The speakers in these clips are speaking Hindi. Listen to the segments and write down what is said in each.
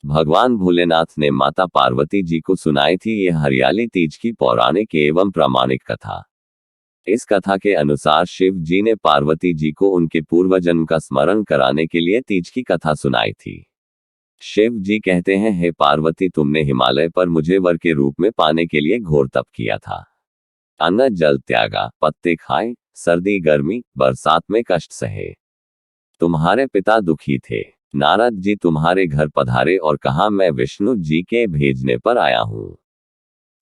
भगवान भोलेनाथ ने माता पार्वती जी को सुनाई थी ये हरियाली तीज की पौराणिक एवं प्रामाणिक कथा। इस कथा के अनुसार शिव जी ने पार्वती जी को उनके पूर्वजन्म का स्मरण कराने के लिए तीज की कथा सुनाई थी। शिव जी कहते हैं, हे पार्वती, तुमने हिमालय पर मुझे वर के रूप में पाने के लिए घोर तप किया था। अन्न जल त्यागा, पत्ते खाए, सर्दी गर्मी बरसात में कष्ट सहे। तुम्हारे पिता दुखी थे। नारद जी तुम्हारे घर पधारे और कहा, मैं विष्णु जी के भेजने पर आया हूँ।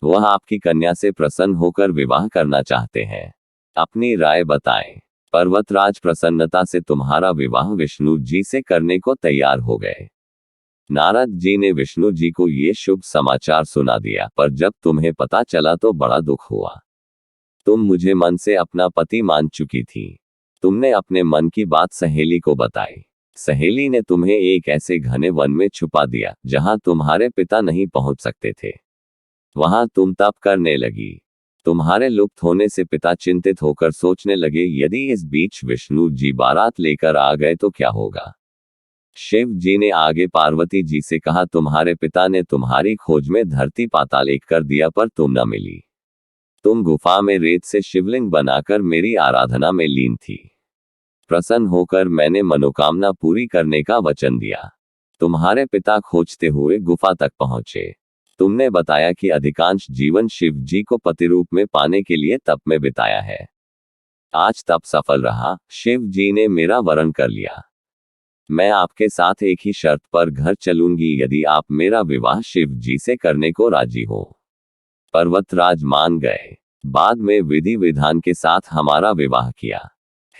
वह आपकी कन्या से प्रसन्न होकर विवाह करना चाहते हैं। अपनी राय बताएं। पर्वतराज प्रसन्नता से तुम्हारा विवाह विष्णु जी से करने को तैयार हो गए। नारद जी ने विष्णु जी को ये शुभ समाचार सुना दिया, पर जब तुम्हें पता चला तो बड़ा दुख हुआ। तुम मुझे मन से अपना पति मान चुकी थी। तुमने अपने मन की बात सहेली को बताई। सहेली ने तुम्हें एक ऐसे घने वन में छुपा दिया जहां तुम्हारे पिता नहीं पहुंच सकते थे। वहां तुम तप करने लगी। तुम्हारे लुप्त होने से पिता चिंतित होकर सोचने लगे, यदि इस बीच विष्णु जी बारात लेकर आ गए तो क्या होगा। शिव जी ने आगे पार्वती जी से कहा, तुम्हारे पिता ने तुम्हारी खोज में धरती पाताल एक कर दिया पर तुम न मिली। तुम गुफा में रेत से शिवलिंग बनाकर मेरी आराधना में लीन थी। प्रसन्न होकर मैंने मनोकामना पूरी करने का वचन दिया। तुम्हारे पिता खोजते हुए गुफा तक पहुंचे। तुमने बताया कि अधिकांश जीवन शिव जी को पति रूप में पाने के लिए तप में बिताया है। आज तप सफल रहा। शिव जी ने मेरा वरण कर लिया। मैं आपके साथ एक ही शर्त पर घर चलूंगी, यदि आप मेरा विवाह शिव जी से करने को राजी हो। पर्वतराज मान गए। बाद में विधि विधान के साथ हमारा विवाह किया।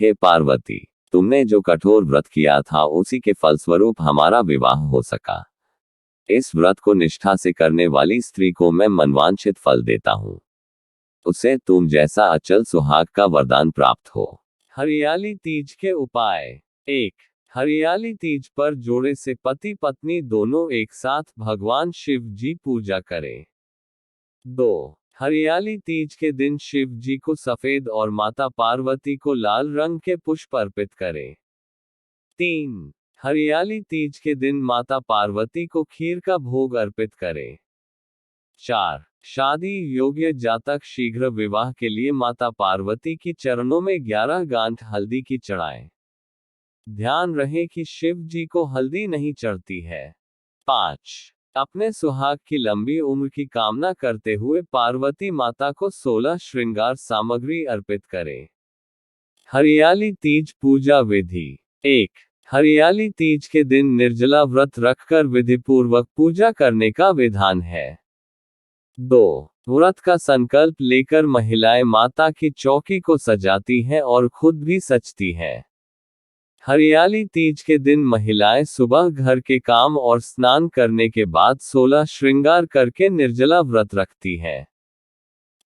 हे पार्वती, तुमने जो कठोर व्रत किया था उसी के फलस्वरूप हमारा विवाह हो सका। इस व्रत को निष्ठा से करने वाली स्त्री को मैं मनवांछित फल देता हूँ। उसे तुम जैसा अचल सुहाग का वरदान प्राप्त हो। हरियाली तीज के उपाय। 1. हरियाली तीज पर जोड़े से पति पत्नी दोनों एक साथ भगवान शिव जी पूजा करें। 2. हरियाली तीज के दिन शिव जी को सफेद और माता पार्वती को लाल रंग के पुष्प अर्पित करें। 3. हरियाली तीज के दिन माता पार्वती को खीर का भोग अर्पित करें। 4. शादी योग्य जातक शीघ्र विवाह के लिए माता पार्वती की चरणों में 11 गांठ हल्दी की चढ़ाएं। ध्यान रहे कि शिव जी को हल्दी नहीं चढ़ती है। 5. अपने सुहाग की लंबी उम्र की कामना करते हुए पार्वती माता को 16 श्रृंगार सामग्री अर्पित करें। हरियाली तीज पूजा विधि। 1. हरियाली तीज के दिन निर्जला व्रत रखकर विधिपूर्वक पूजा करने का विधान है। 2. व्रत का संकल्प लेकर महिलाएं माता की चौकी को सजाती हैं और खुद भी सजती हैं। हरियाली तीज के दिन महिलाएं सुबह घर के काम और स्नान करने के बाद 16 श्रृंगार करके निर्जला व्रत रखती हैं।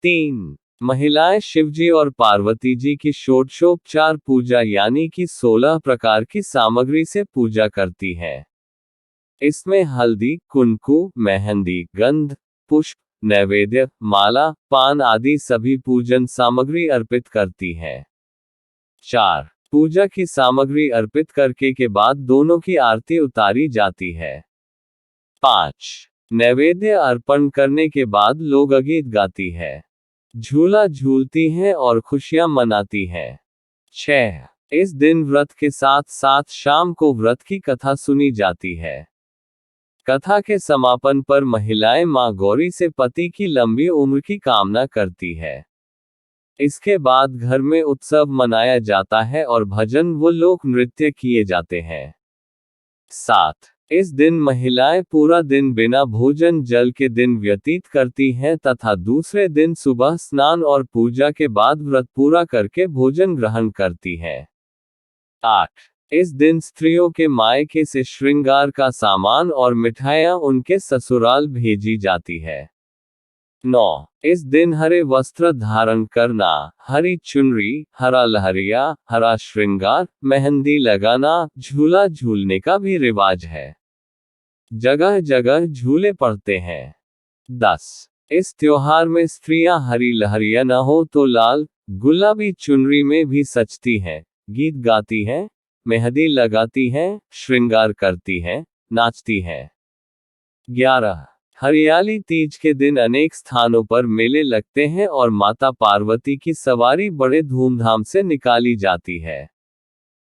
3. महिलाएं शिवजी और पार्वती जी की षोडशोपचार पूजा यानी कि 16 प्रकार की सामग्री से पूजा करती हैं। इसमें हल्दी, कुंकू, मेहंदी, गंध, पुष्प, नैवेद्य, माला, पान आदि सभी पूजन सामग्री अर्पित करती हैं। 4. पूजा की सामग्री अर्पित करके के बाद दोनों की आरती उतारी जाती है। 5. नैवेद्य अर्पण करने के बाद लोग गीत गाती है, झूला झूलती हैं और खुशियां मनाती हैं। 6. इस दिन व्रत के साथ साथ शाम को व्रत की कथा सुनी जाती है। कथा के समापन पर महिलाएं मां गौरी से पति की लंबी उम्र की कामना करती है। इसके बाद घर में उत्सव मनाया जाता है और भजन व लोक नृत्य किए जाते हैं। 7. इस दिन महिलाएं पूरा दिन बिना भोजन जल के दिन व्यतीत करती हैं तथा दूसरे दिन सुबह स्नान और पूजा के बाद व्रत पूरा करके भोजन ग्रहण करती हैं। 8. इस दिन स्त्रियों के मायके से श्रृंगार का सामान और मिठाइयां उनके ससुराल भेजी जाती है। 9. इस दिन हरे वस्त्र धारण करना, हरी चुनरी, हरा लहरिया, हरा श्रृंगार, मेहंदी लगाना, झूला झूलने का भी रिवाज है। जगह जगह झूले पड़ते हैं। 10. इस त्योहार में स्त्रियां हरी लहरिया न हो तो लाल, गुलाबी चुनरी में भी सजती हैं, गीत गाती हैं, मेहंदी लगाती हैं, श्रृंगार करती हैं, नाचती हैं। 11 हरियाली तीज के दिन अनेक स्थानों पर मेले लगते हैं और माता पार्वती की सवारी बड़े धूमधाम से निकाली जाती है।